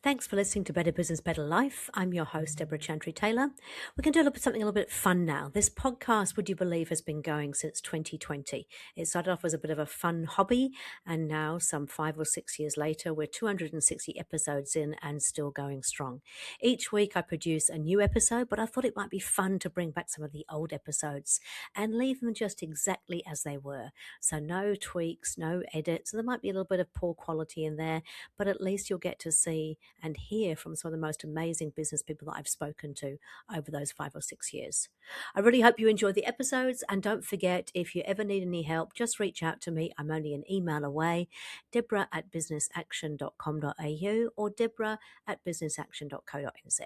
Thanks for listening to Better Business, Better Life. I'm your host, Deborah Chantry-Taylor. We're going to do something a little bit fun now. This podcast, would you believe, has been going since 2020. It started off as a bit of a fun hobby, and now some 5 or 6 years later, we're 260 episodes in and still going strong. Each week I produce a new episode, but I thought it might be fun to bring back some of the old episodes and leave them just exactly as they were. So no tweaks, no edits. So there might be a little bit of poor quality in there, but at least you'll get to see and hear from some of the most amazing business people that I've spoken to over those 5 or 6 years. I really hope you enjoy the episodes, and don't forget, if you ever need any help, just reach out to me. I'm only an email away, deborah@businessaction.com.au or deborah@businessaction.co.nz.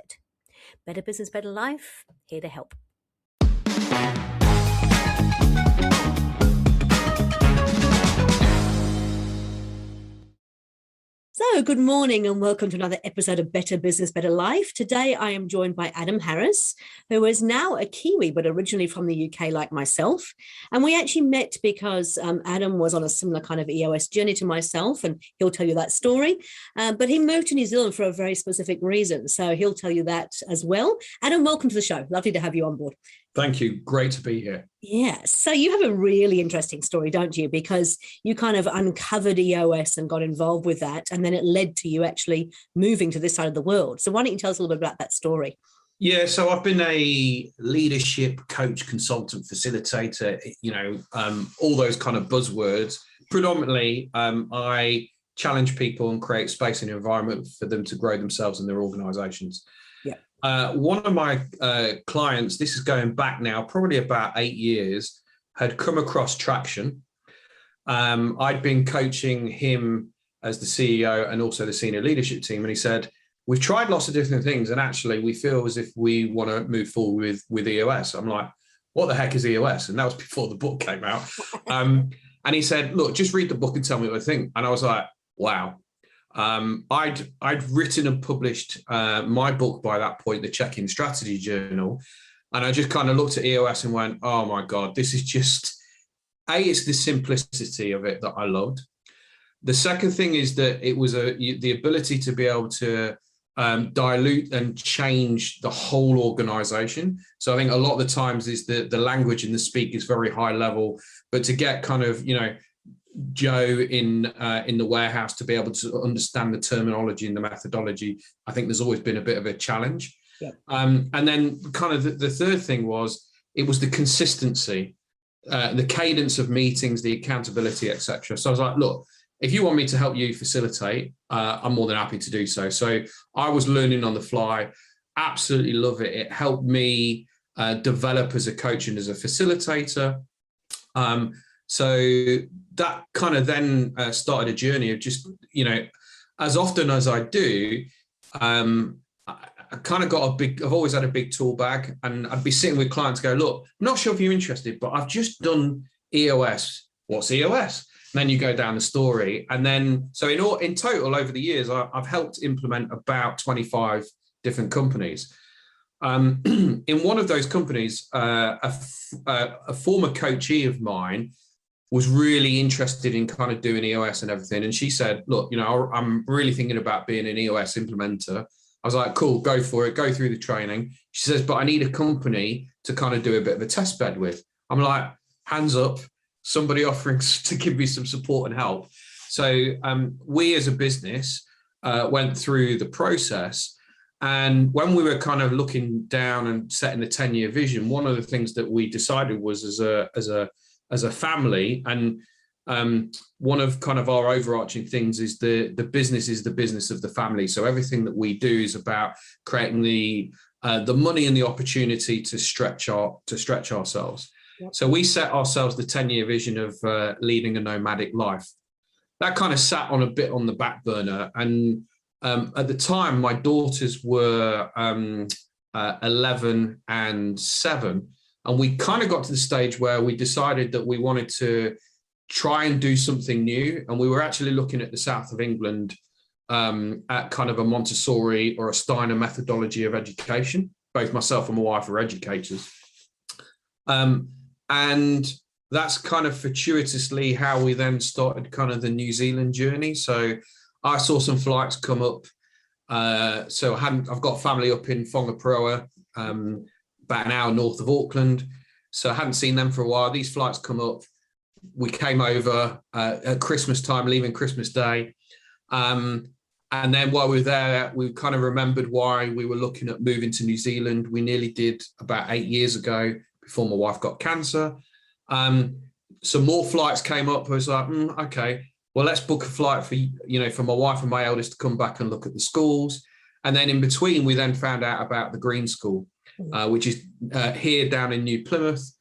Better Business, Better Life, here to help. So good morning and welcome to another episode of Better Business, Better Life. Today I am joined by Adam Harris, who is now a Kiwi, but originally from the UK like myself. And we actually met because Adam was on a similar kind of EOS journey to myself, and he'll tell you that story. But he moved to New Zealand for a very specific reason. So he'll tell you that as well. Adam, welcome to the show. Lovely to have you on board. Thank you. Great to be here. Yeah. So you have a really interesting story, don't you? Because you kind of uncovered EOS and got involved with that, and then it led to you actually moving to this side of the world. So why don't you tell us a little bit about that story? Yeah, so I've been a leadership coach, consultant, facilitator, all those kind of buzzwords. Predominantly, I challenge people and create space and environment for them to grow themselves and their organizations. One of my clients, this is going back now, probably about 8 years, had come across Traction. I'd been coaching him as the CEO and also the senior leadership team. And he said, we've tried lots of different things, and actually we feel as if we want to move forward with EOS. I'm like, what the heck is EOS? And that was before the book came out. And he said, look, just read the book and tell me what I think. And I was like, wow. I'd written and published my book by that point, the Check-in Strategy Journal, and I just kind of looked at EOS and went, oh my God, this is just, it's the simplicity of it that I loved. The second thing is that it was the ability to be able to dilute and change the whole organization. So I think a lot of the times is the language and the speak is very high level, but to get kind of, Joe in the warehouse to be able to understand the terminology and the methodology, I think there's always been a bit of a challenge. Yeah. And then kind of the third thing was, it was the consistency, the cadence of meetings, the accountability, etc. So I was like, look, if you want me to help you facilitate, I'm more than happy to do so. So I was learning on the fly, absolutely love it. It helped me develop as a coach and as a facilitator. So that kind of then started a journey of just, as often as I do, I kind of got I've always had a big tool bag, and I'd be sitting with clients go, look, I'm not sure if you're interested, but I've just done EOS. What's EOS? And then you go down the story. And then, so in total over the years, I've helped implement about 25 different companies. In one of those companies, a former coachee of mine was really interested in kind of doing EOS and everything. And she said, look, I'm really thinking about being an EOS implementer. I was like, cool, go for it, go through the training. She says, but I need a company to kind of do a bit of a test bed with. I'm like, hands up, somebody offering to give me some support and help. So we as a business went through the process. And when we were kind of looking down and setting the 10-year vision, one of the things that we decided was as a family, and one of kind of our overarching things is the business is the business of the family. So everything that we do is about creating the money and the opportunity to stretch ourselves. Yep. So we set ourselves the 10-year vision of leading a nomadic life. That kind of sat on a bit on the back burner. And at the time, my daughters were 11 and 7. And we kind of got to the stage where we decided that we wanted to try and do something new. And we were actually looking at the south of England at kind of a Montessori or a Steiner methodology of education. Both myself and my wife are educators. And that's kind of fortuitously how we then started kind of the New Zealand journey. So I saw some flights come up So I've got family up in Whangaparoa, about an hour north of Auckland. So I hadn't seen them for a while. These flights come up. We came over at Christmas time, leaving Christmas Day. And then while we were there, we kind of remembered why we were looking at moving to New Zealand. We nearly did about 8 years ago before my wife got cancer. Some more flights came up. I was like, okay, well, let's book a flight for my wife and my eldest to come back and look at the schools. And then in between, we then found out about the Green School, which is here down in New Plymouth,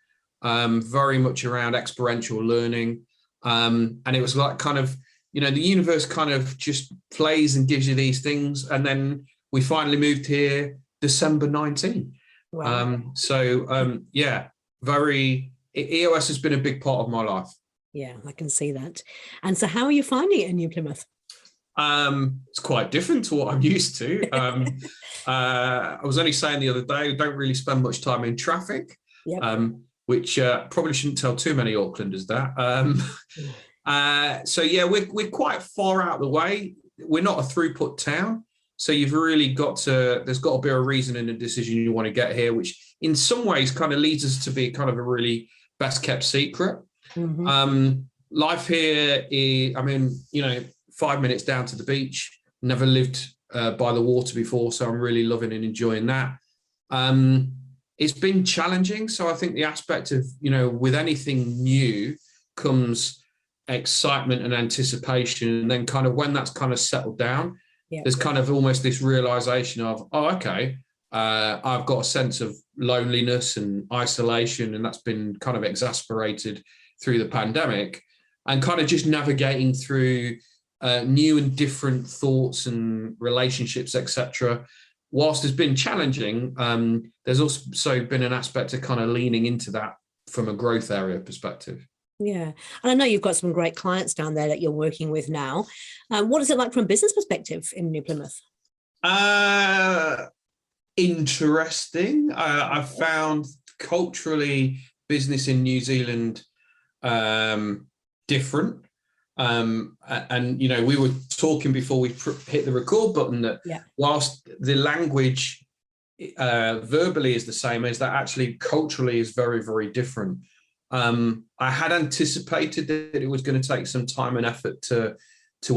very much around experiential learning. And it was like kind of, the universe kind of just plays and gives you these things. And then we finally moved here December 19. Wow. EOS has been a big part of my life. Yeah, I can see that. And so how are you finding it in New Plymouth? It's quite different to what I'm used to. I was only saying the other day, I don't really spend much time in traffic, which probably shouldn't tell too many Aucklanders that. We're quite far out of the way. We're not a throughput town. So you've really there's got to be a reason and a decision you want to get here, which in some ways kind of leads us to be kind of a really best kept secret. Mm-hmm. Life here is, 5 minutes down to the beach, never lived by the water before. So I'm really loving and enjoying that. It's been challenging. So I think the aspect of, with anything new comes excitement and anticipation. And then kind of when that's kind of settled down, there's kind of almost this realization of, I've got a sense of loneliness and isolation, and that's been kind of exasperated through the pandemic, and kind of just navigating through new and different thoughts and relationships, etc. Whilst it's been challenging, there's also been an aspect of kind of leaning into that from a growth area perspective. Yeah. And I know you've got some great clients down there that you're working with now. What is it like from a business perspective in New Plymouth? Interesting. I've found culturally business in New Zealand different. We were talking before we hit the record button that whilst the language verbally is the same, is that actually culturally is very, very different. I had anticipated that it was going to take some time and effort to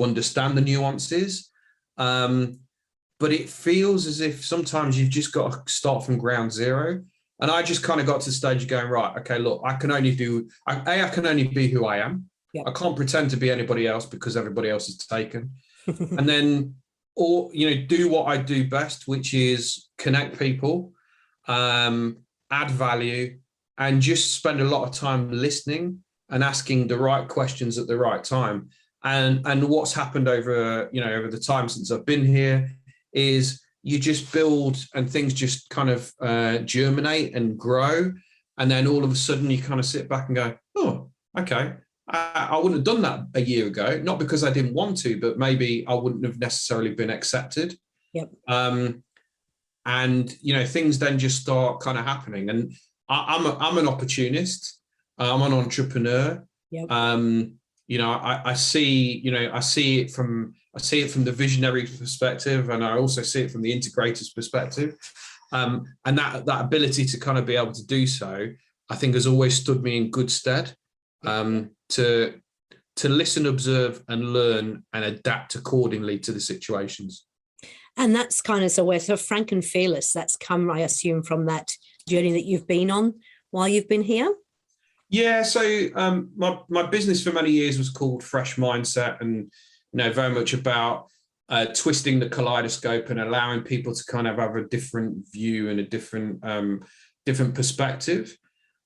understand the nuances. But it feels as if sometimes you've just got to start from ground zero. And I just kind of got to the stage of going, right, okay, look, I can only be who I am. Yep. I can't pretend to be anybody else because everybody else is taken. And then, do what I do best, which is connect people, add value, and just spend a lot of time listening and asking the right questions at the right time. And what's happened over the time since I've been here is you just build and things just kind of germinate and grow. And then all of a sudden you kind of sit back and go, oh, okay, I wouldn't have done that a year ago, not because I didn't want to, but maybe I wouldn't have necessarily been accepted. Yep. Things then just start kind of happening. And I'm an opportunist. I'm an entrepreneur. Yep. I see it from the visionary perspective, and I also see it from the integrator's perspective. And that ability to kind of be able to do so, I think, has always stood me in good stead. To listen, observe, and learn, and adapt accordingly to the situations. And that's kind of so we're so frank and fearless. That's come, I assume, from that journey that you've been on while you've been here. Yeah. So my business for many years was called Fresh Mindset, and very much about twisting the kaleidoscope and allowing people to kind of have a different view and a different perspective.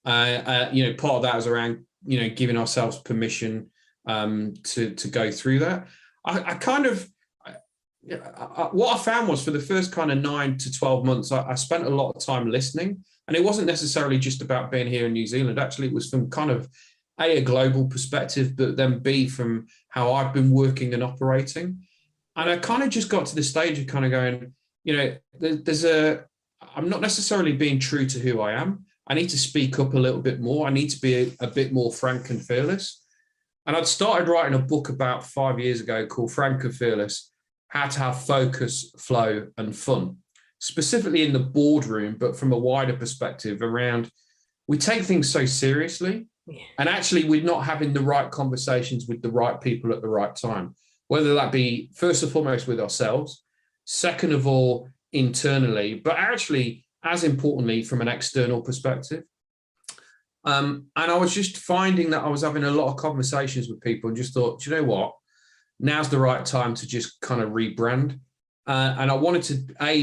Part of that is around giving ourselves permission to go through that. What I found was for the first kind of 9 to 12 months, I spent a lot of time listening, and it wasn't necessarily just about being here in New Zealand. Actually, it was from kind of a global perspective, but then B, from how I've been working and operating. And I kind of just got to the stage of kind of going, I'm not necessarily being true to who I am. I need to speak up a little bit more. I need to be a bit more frank and fearless. And I'd started writing a book about 5 years ago called Frank and Fearless. how to have focus, flow, and fun, specifically in the boardroom, but from a wider perspective around, we take things so seriously, and actually we're not having the right conversations with the right people at the right time, whether that be first and foremost with ourselves, second of all, internally, but actually, as importantly, from an external perspective. And I was just finding that I was having a lot of conversations with people and just thought, do you know what? Now's the right time to just kind of rebrand. And I wanted to,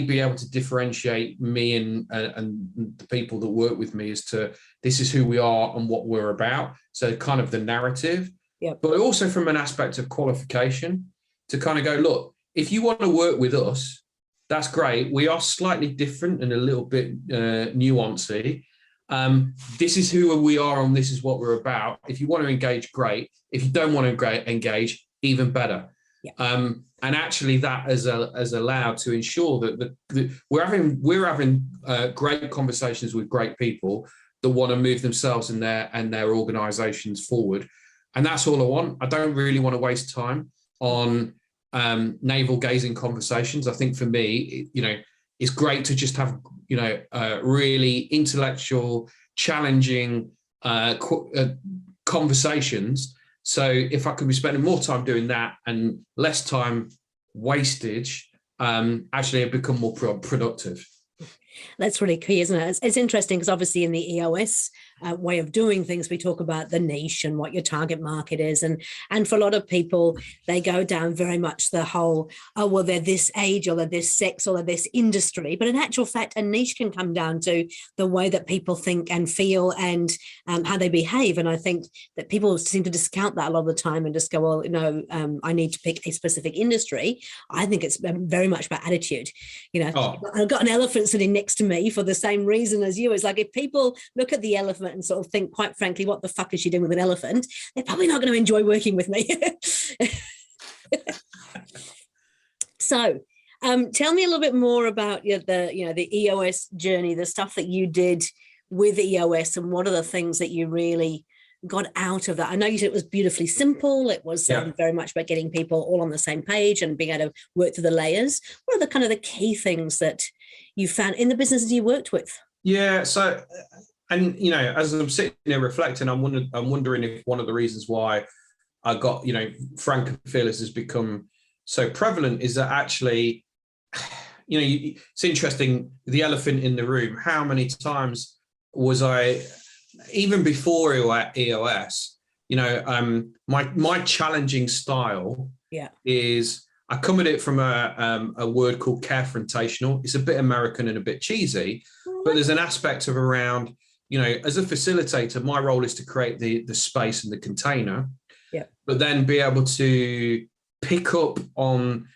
be able to differentiate me and the people that work with me as to this is who we are and what we're about. So kind of the narrative, but also from an aspect of qualification to kind of go, look, if you want to work with us, that's great. We are slightly different and a little bit nuancy. This is who we are and this is what we're about. If you want to engage, great. If you don't want to engage, even better. And actually that has allowed to ensure that we're having great conversations with great people that want to move themselves and their organizations forward. And that's all I want. I don't really want to waste time on navel gazing conversations. I think for me, it's great to just have, really intellectual, challenging conversations. So if I could be spending more time doing that and less time wastage, actually I've become more productive. That's really key, isn't it? It's interesting because obviously in the EOS way of doing things, we talk about the niche and what your target market is. And for a lot of people, they go down very much the whole, oh, well, they're this age or they're this sex or they're this industry. But in actual fact, a niche can come down to the way that people think and feel and how they behave. And I think that people seem to discount that a lot of the time and just go, well, I need to pick a specific industry. I think it's very much about attitude. I've got an elephant sitting next to me for the same reason as you. It's like if people look at the elephant and sort of think, quite frankly, what the fuck is she doing with an elephant? They're probably not going to enjoy working with me. So tell me a little bit more about the EOS journey, the stuff that you did with EOS, and what are the things that you really got out of that? I know you said it was beautifully simple. It was very much about getting people all on the same page and being able to work through the layers. What are the kind of the key things that you found in the businesses you worked with? Yeah. So, and, as I'm sitting there reflecting, I'm wondering if one of the reasons why I got, frank and fearless has become so prevalent is that actually, it's interesting, the elephant in the room, how many times was I, even before EOS, my challenging style is I come at it from a word called carefrontational. It's a bit American and a bit cheesy, but there's an aspect of around, as a facilitator, my role is to create the space and the container, but then be able to pick up on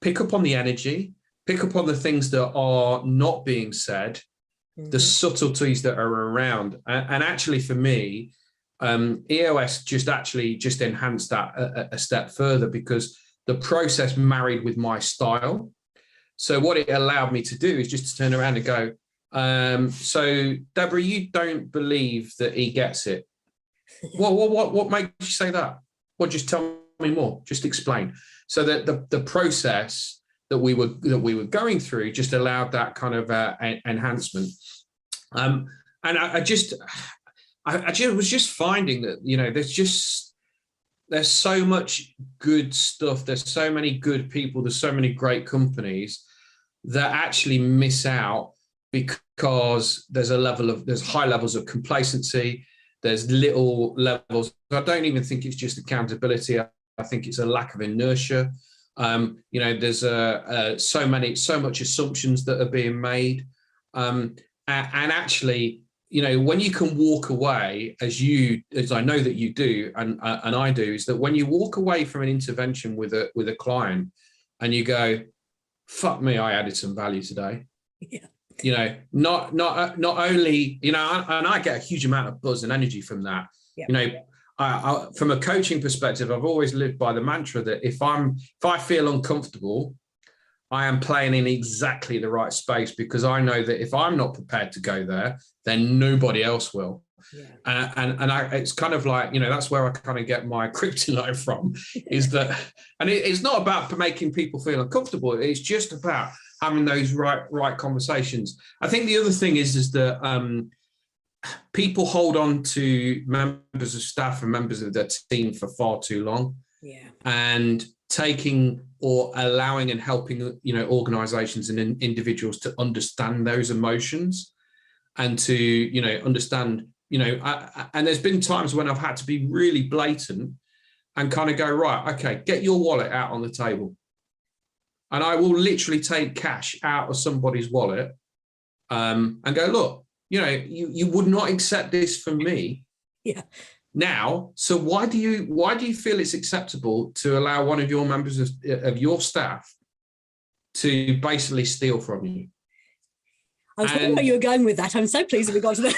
the energy, pick up on the things that are not being said, the subtleties that are around. And actually for me, EOS just enhanced that a step further because the process married with my style. So what it allowed me to do is just to turn around and go, so Deborah, you don't believe that he gets it. What makes you say that? Well, just tell me more, just explain. So that the process that we were going through just allowed that kind of enhancement. And I was just finding that, there's so much good stuff. There's so many good people. There's so many great companies that actually miss out because there's high levels of complacency. There's little levels. I don't even think it's just accountability. I think it's a lack of inertia. There's so much assumptions that are being made. And actually, when you can walk away, as I know that you do, and I do, is that when you walk away from an intervention with a client and you go, fuck me, I added some value today. Yeah. Not only, and I get a huge amount of buzz and energy from that. Yeah. I, from a coaching perspective, I've always lived by the mantra that if I feel uncomfortable, I am playing in exactly the right space, because I know that if I'm not prepared to go there, then nobody else will. And it's kind of like, that's where I kind of get my kryptonite from, is that, and it's not about making people feel uncomfortable. It's just about having those right conversations. I think the other thing is that people hold on to members of staff and members of their team for far too long. Yeah. And taking or allowing and helping, organizations and individuals to understand those emotions and to, understand, and there's been times when I've had to be really blatant and kind of go, right, okay, get your wallet out on the table. And I will literally take cash out of somebody's wallet and go, look, you would not accept this from me. Yeah. Now, so why do you feel it's acceptable to allow one of your members of your staff to basically steal from you? I was wondering where you were going with that. I'm so pleased that we got to that.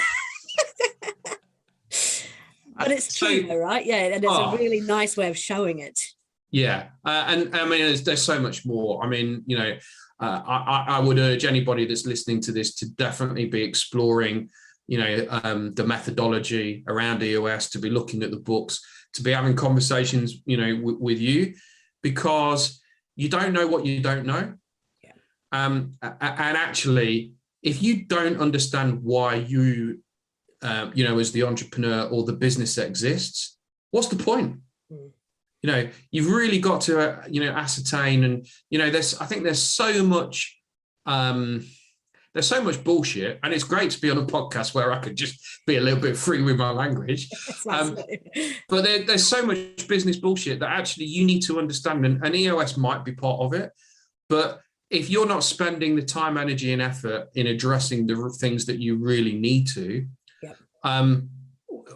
But it's true, though, right? Yeah, and it's a really nice way of showing it. Yeah, and I mean, there's so much more. I mean, I would urge anybody that's listening to this to definitely be exploring, the methodology around EOS, to be looking at the books, to be having conversations, with you, because you don't know what you don't know. Yeah. And actually, if you don't understand why you, as the entrepreneur or the business that exists, what's the point? You've really got to, ascertain, and, I think there's so much bullshit, and it's great to be on a podcast where I could just be a little bit free with my language. But there's so much business bullshit that actually you need to understand, and EOS might be part of it. But if you're not spending the time, energy, and effort in addressing the things that you really need to,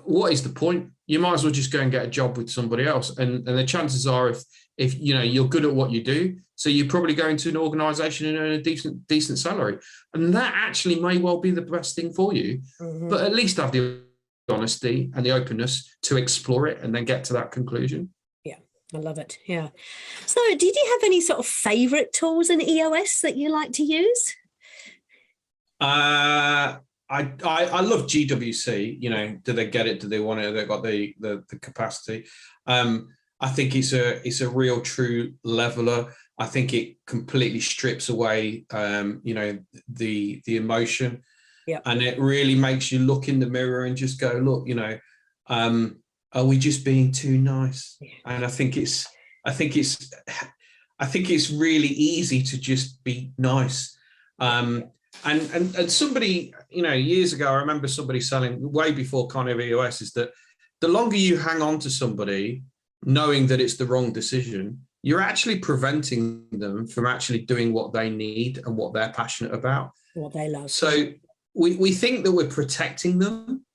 what is the point? You might as well just go and get a job with somebody else. And the chances are, if you're good at what you do, so you probably go into an organization and earn a decent salary. And that actually may well be the best thing for you. Mm-hmm. But at least have the honesty and the openness to explore it and then get to that conclusion. Yeah, I love it. Yeah. So did you have any sort of favorite tools in EOS that you like to use? I love GWC. Do they get it? Do they want it? They've got the capacity. I think it's a real true leveler. I think it completely strips away, the emotion, and it really makes you look in the mirror and just go, look, are we just being too nice? Yeah. And I think it's really easy to just be nice. And somebody, years ago, I remember somebody selling, way before kind of EOS, is that the longer you hang on to somebody, knowing that it's the wrong decision, you're actually preventing them from actually doing what they need and what they're passionate about. What they love. So we think that we're protecting them,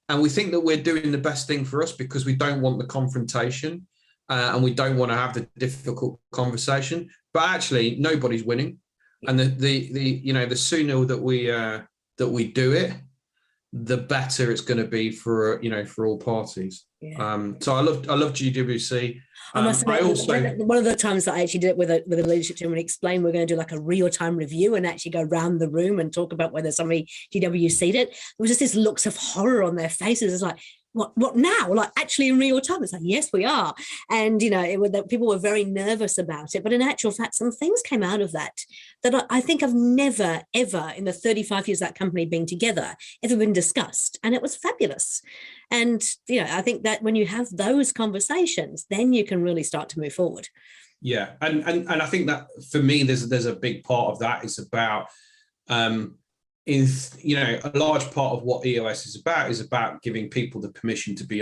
and we think that we're doing the best thing for us because we don't want the confrontation and we don't want to have the difficult conversation. But actually, nobody's winning. And the sooner that we do it, the better it's going to be for all parties. Yeah. So I love GWC. I must admit, one of the times that I actually did it with a leadership team and explained we're going to do like a real-time review and actually go around the room and talk about whether somebody GWC'd it. There was just these looks of horror on their faces. It's like, what now? Like actually in real time? It's like, yes, we are. And, people were very nervous about it. But in actual fact, some things came out of that I think I've never, ever in the 35 years that company being together, ever been discussed. And it was fabulous. And, I think that when you have those conversations, then you can really start to move forward. Yeah. And I think that for me, there's a big part of that is about, a large part of what EOS is about giving people the permission to be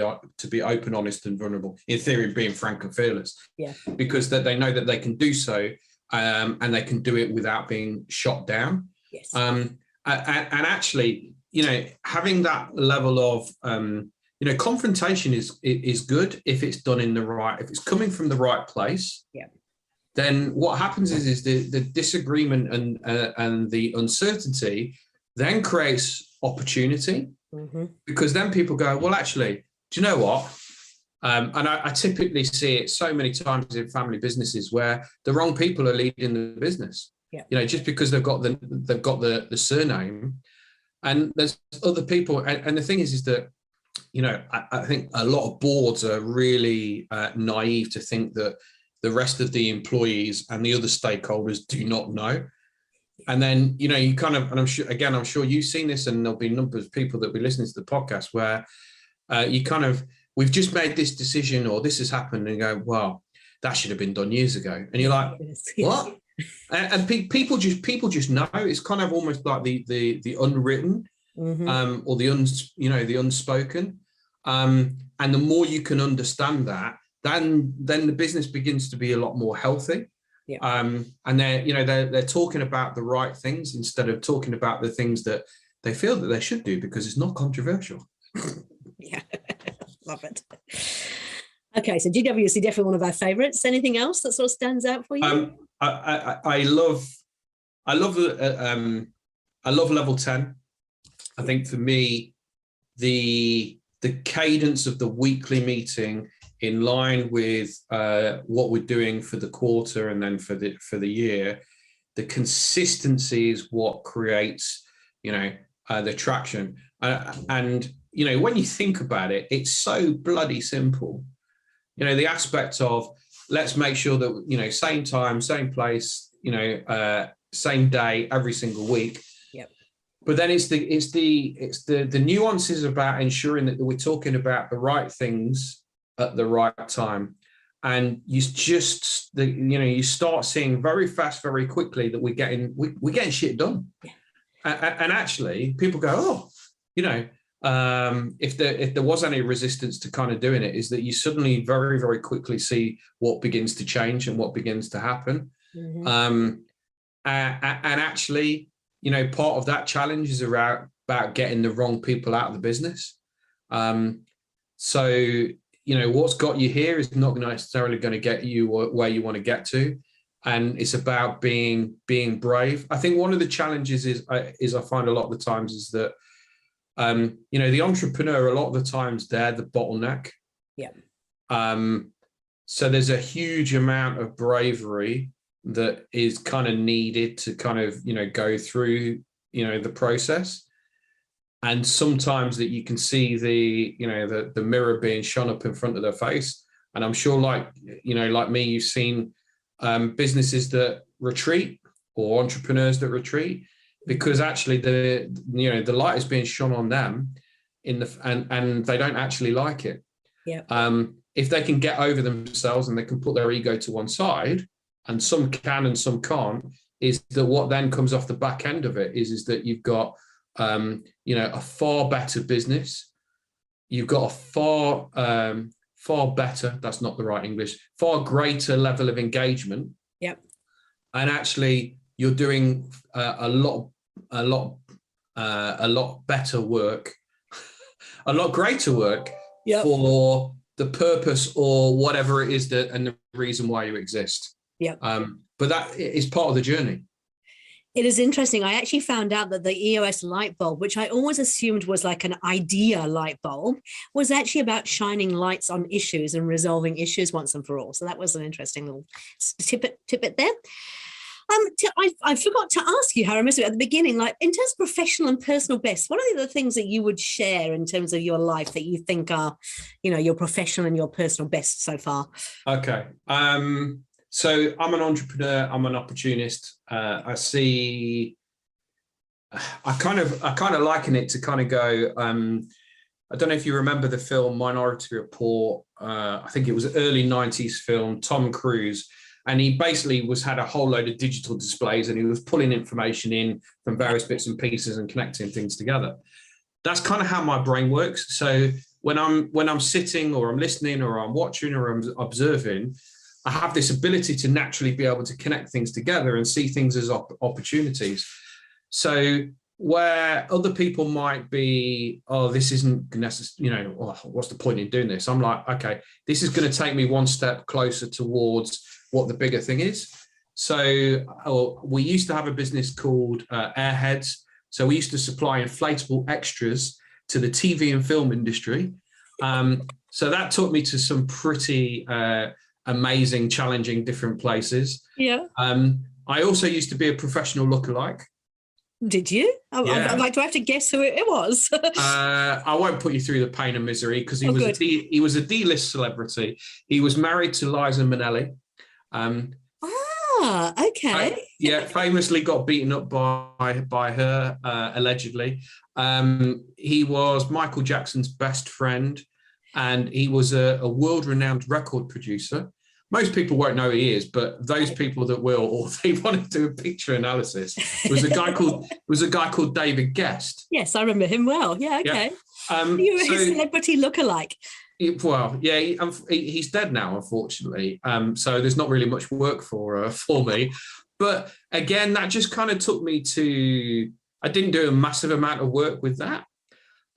open, honest, and vulnerable. In theory, being frank and fearless. Yeah. Because that they know that they can do so, and they can do it without being shot down. Yes. And actually, having that level of confrontation is good if it's done if it's coming from the right place. Yeah. Then what happens is the disagreement and the uncertainty then creates opportunity, because then people go, well, actually, do you know what? And I typically see it so many times in family businesses where the wrong people are leading the business. Yeah. Just because they've got the surname, And there's other people. And the thing is that, you know, I think a lot of boards are really naive to think that the rest of the employees and the other stakeholders do not know. And then, you know, you kind of, and I'm sure you've seen this, and there'll be numbers of people that will be listening to the podcast where you kind of, we've just made this decision or this has happened, and you go, well, that should have been done years ago. And you're like, what? And people just know. It's kind of almost like the unwritten, or the unspoken. And the more you can understand that, then the business begins to be a lot more healthy. Yeah. And they're talking about the right things instead of talking about the things that they feel that they should do because it's not controversial. Yeah, love it. Okay, so GWC definitely one of our favorites. Anything else that sort of stands out for you? I love level 10. I think for me, the cadence of the weekly meeting in line with what we're doing for the quarter and then for the year, the consistency is what creates, the traction. And when you think about it, it's so bloody simple. The aspect of let's make sure that same time, same place, same day every single week. Yep. But then it's the nuances about ensuring that we're talking about the right things at the right time. And you start seeing very fast, very quickly that we're getting shit done. Yeah. And actually people go, if there was any resistance to kind of doing it, is that you suddenly very, very quickly see what begins to change and what begins to happen. Mm-hmm. And actually, part of that challenge is about getting the wrong people out of the business. So, what's got you here is not necessarily going to get you where you want to get to. And it's about being brave. I think one of the challenges is I find a lot of the times is that, the entrepreneur, a lot of the times they're the bottleneck. Yeah. So there's a huge amount of bravery that is kind of needed to kind of, go through, the process. And sometimes that you can see the mirror being shone up in front of their face. And I'm sure like me, you've seen businesses that retreat or entrepreneurs that retreat because actually the light is being shone on them and they don't actually like it. Yeah. If they can get over themselves and they can put their ego to one side, and some can and some can't, is that what then comes off the back end of it is that you've got a far better business. You've got a far better, that's not the right English, far greater level of engagement. Yep. And actually you're doing a lot better work, a lot greater work. Yep. For the purpose or whatever it is and the reason why you exist. Yeah. But that is part of the journey. It is interesting. I actually found out that the EOS light bulb, which I always assumed was like an idea light bulb, was actually about shining lights on issues and resolving issues once and for all. So that was an interesting little tidbit there. I forgot to ask you, Harry, at the beginning, like in terms of professional and personal best, what are the things that you would share in terms of your life that you think are, your professional and your personal best so far? Okay. So I'm an entrepreneur. I'm an opportunist. I kind of liken it to kind of go, I don't know if you remember the film Minority Report. I think it was an early 90s film, Tom Cruise. And he basically had a whole load of digital displays and he was pulling information in from various bits and pieces and connecting things together. That's kind of how my brain works. So when I'm sitting or I'm listening or I'm watching or I'm observing, I have this ability to naturally be able to connect things together and see things as opportunities. So where other people might be, oh, this isn't necessary, what's the point in doing this? I'm like, okay, this is going to take me one step closer towards what the bigger thing is. So we used to have a business called Airheads. So we used to supply inflatable extras to the TV and film industry. So that took me to some pretty amazing, challenging, different places. Yeah. I also used to be a professional lookalike. Did you? Yeah. I'd like to have to guess who it was. I won't put you through the pain and misery because Oh, good. he was a D-list celebrity. He was married to Liza Minnelli. Okay. Yeah, famously got beaten up by her, allegedly. He was Michael Jackson's best friend, and he was a world-renowned record producer. Most people won't know who he is, but those people that will, or they want to do a picture analysis, was a guy called David Guest. Yes, I remember him well. Yeah, okay. Yeah. You were his celebrity lookalike. Well, yeah, he's dead now, unfortunately. So there's not really much work for me. But again, that just kind of took me to. I didn't do a massive amount of work with that,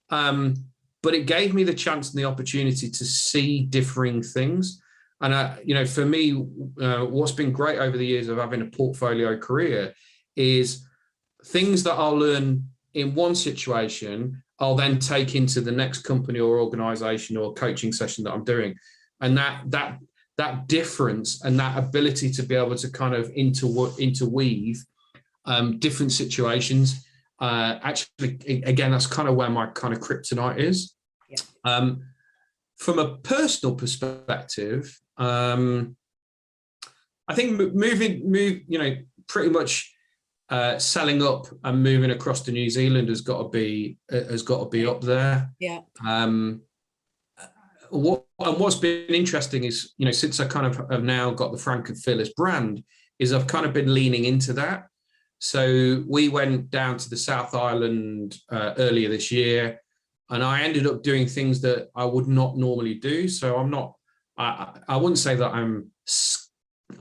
but it gave me the chance and the opportunity to see differing things. And for me, what's been great over the years of having a portfolio career is things that I'll learn in one situation, I'll then take into the next company or organization or coaching session that I'm doing. And that difference and that ability to be able to kind of interweave different situations, actually, again, that's kind of where my kind of kryptonite is. Yeah. From a personal perspective, I think pretty much selling up and moving across to New Zealand has got to be up there. Yeah. What's been interesting is, since I kind of have now got the Frank and Fearless brand, is I've kind of been leaning into that. So we went down to the South Island earlier this year, and I ended up doing things that I would not normally do. So I wouldn't say that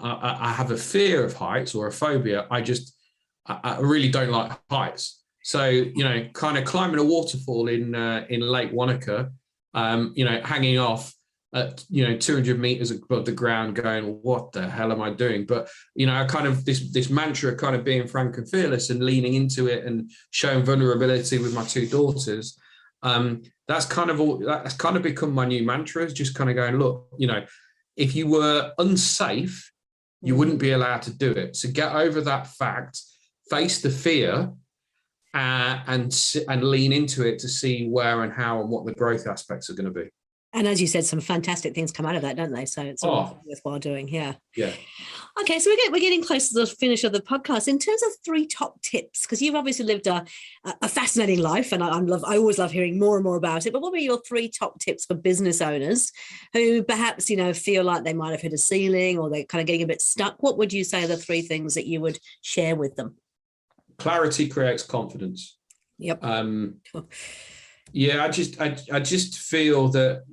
I have a fear of heights or a phobia. I really don't like heights. So, kind of climbing a waterfall in Lake Wanaka, hanging off at, 200 meters above the ground going, what the hell am I doing? But, I kind of this mantra kind of being frank and fearless and leaning into it and showing vulnerability with my two daughters. That's kind of become my new mantra, is just kind of going, look, if you were unsafe, you wouldn't be allowed to do it. So get over that fact, face the fear, and lean into it to see where and how and what the growth aspects are going to be. And as you said, some fantastic things come out of that, don't they? So it's worthwhile doing. Yeah. Yeah. Okay, so we're getting close to the finish of the podcast. In terms of 3 top tips, because you've obviously lived a fascinating life, and I always love hearing more and more about it. But what were your 3 top tips for business owners who perhaps feel like they might have hit a ceiling or they're kind of getting a bit stuck? What would you say are the 3 things that you would share with them? Clarity creates confidence. Yep. Yeah, I just feel that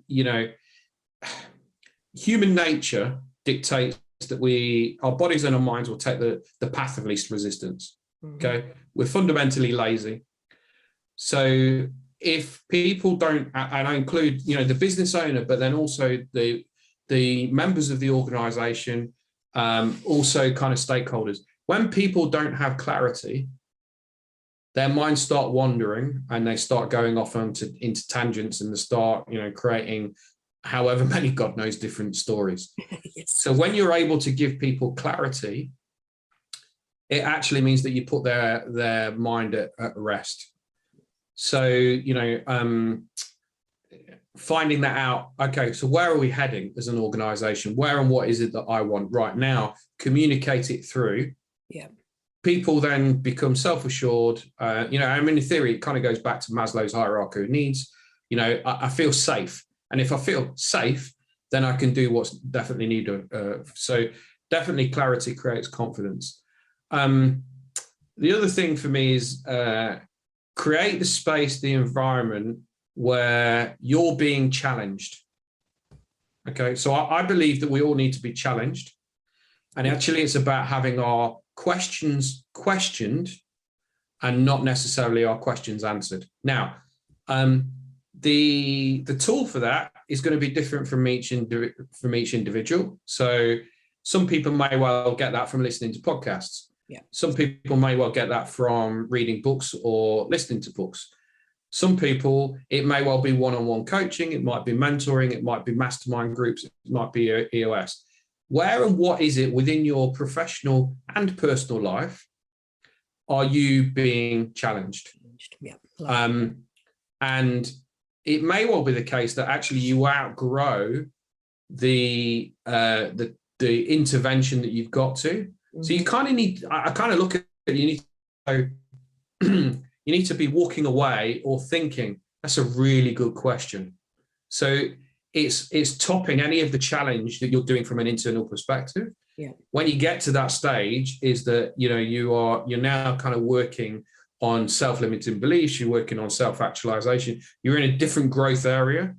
human nature dictates that our bodies and our minds will take the path of least resistance. Mm-hmm. Okay, we're fundamentally lazy. So if people don't, and I include the business owner, but then also the members of the organization, also kind of stakeholders. When people don't have clarity, their minds start wandering and they start going off into tangents, and they start, creating however many, God knows, different stories. Yes. So when you're able to give people clarity, it actually means that you put their mind at rest. So, finding that out, okay, so where are we heading as an organization? Where and what is it that I want right now? Communicate it through. Yeah. People then become self-assured. In theory, it kind of goes back to Maslow's hierarchy of needs. I feel safe. And if I feel safe, then I can do what's definitely needed. So definitely clarity creates confidence. The other thing for me is create the space, the environment where you're being challenged. Okay, so I believe that we all need to be challenged. And actually it's about having our questions questioned and not necessarily our questions answered. Now, the tool for that is going to be different from each individual. So some people may well get that from listening to podcasts. Yeah. Some people may well get that from reading books or listening to books. Some people, it may well be one-on-one coaching, it might be mentoring, it might be mastermind groups, it might be EOS. Where and what is it within your professional and personal life are you being challenged? Yeah. And it may well be the case that actually you outgrow the intervention that you've got to. So you kind of need, I kind of look at it, you need to you need to be walking away or thinking, that's a really good question. So it's topping any of the challenge that you're doing from an internal perspective. Yeah. When you get to that stage, is that you're now kind of working on self-limiting beliefs, you're working on self-actualization, you're in a different growth area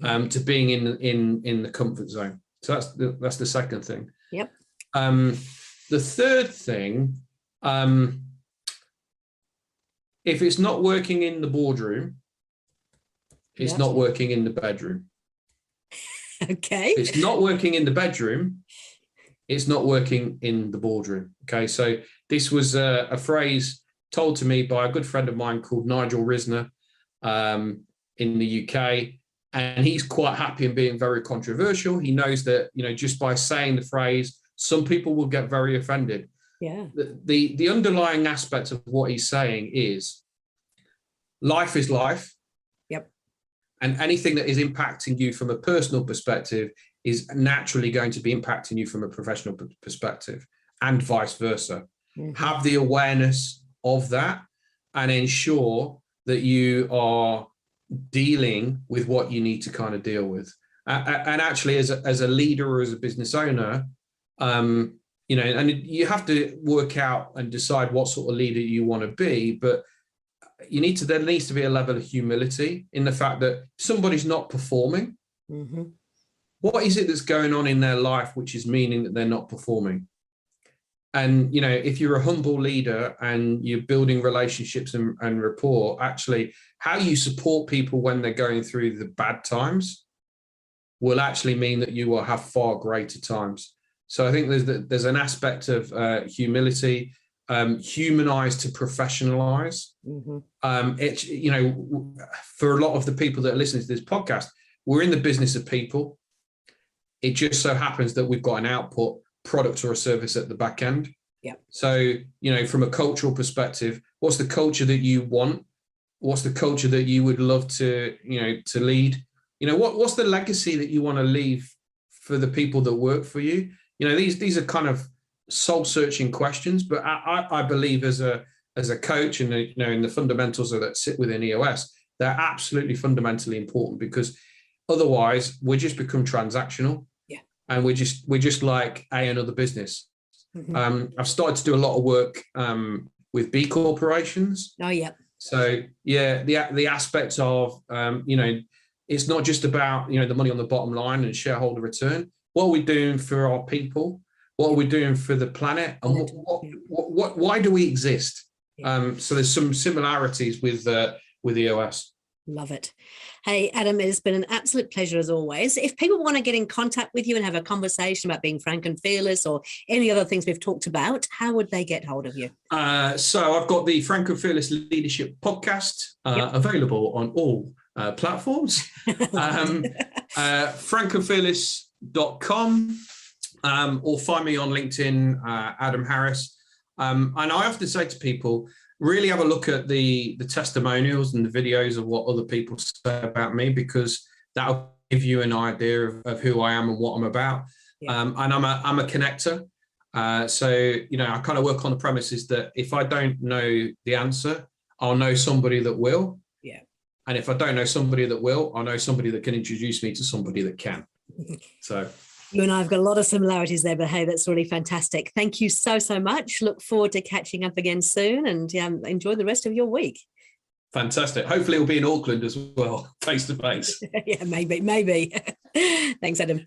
to being in the comfort zone. So that's the second thing. Yep. The third thing, if it's not working in the boardroom, it's not working in the bedroom. Okay. If it's not working in the bedroom, it's not working in the boardroom. Okay. So this was a phrase told to me by a good friend of mine called Nigel Risner in the UK. And he's quite happy in being very controversial. He knows that, just by saying the phrase, some people will get very offended. Yeah. The underlying aspect of what he's saying is life is life. Yep. And anything that is impacting you from a personal perspective is naturally going to be impacting you from a professional perspective, and vice versa. Have the awareness of that and ensure that you are dealing with what you need to kind of deal with. And actually, as a leader or as a business owner, and you have to work out and decide what sort of leader you want to be, but there needs to be a level of humility in the fact that somebody's not performing. What is it that's going on in their life which is meaning that they're not performing? And, if you're a humble leader and you're building relationships and rapport, actually how you support people when they're going through the bad times will actually mean that you will have far greater times. So I think there's an aspect of humility, humanize to professionalize. It's, for a lot of the people that are listening to this podcast, we're in the business of people. It just so happens that we've got an output product or a service at the back end. Yeah. So, from a cultural perspective, what's the culture that you want? What's the culture that you would love to lead? What's the legacy that you want to leave for the people that work for you? These are kind of soul-searching questions, but I believe as a coach and in the fundamentals that sit within EOS, they're absolutely fundamentally important, because otherwise we just become transactional. Yeah. And we're just like another business. I've started to do a lot of work with B corporations. Oh yeah. So yeah, the aspects of it's not just about the money on the bottom line and shareholder return. What are we doing for our people? What are we doing for the planet? And why do we exist? Yeah. So there's some similarities with EOS. Love it. Hey, Adam, it has been an absolute pleasure as always. If people want to get in contact with you and have a conversation about being frank and fearless or any other things we've talked about, how would they get hold of you? So I've got the Frank and Fearless Leadership podcast available on all platforms. frankandfearless.com, or find me on LinkedIn, Adam Harris. And I often say to people, really have a look at the testimonials and the videos of what other people say about me, because that'll give you an idea of who I am and what I'm about. Yeah. And I'm a connector. So, I kind of work on the premises that if I don't know the answer, I'll know somebody that will. Yeah. And if I don't know somebody that will, I'll know somebody that can introduce me to somebody that can. So you and I have got a lot of similarities there, but hey, that's really fantastic. Thank you so much. Look forward to catching up again soon, and enjoy the rest of your week. Fantastic. Hopefully it'll be in Auckland as well, face to face. Yeah, maybe. Thanks, Adam.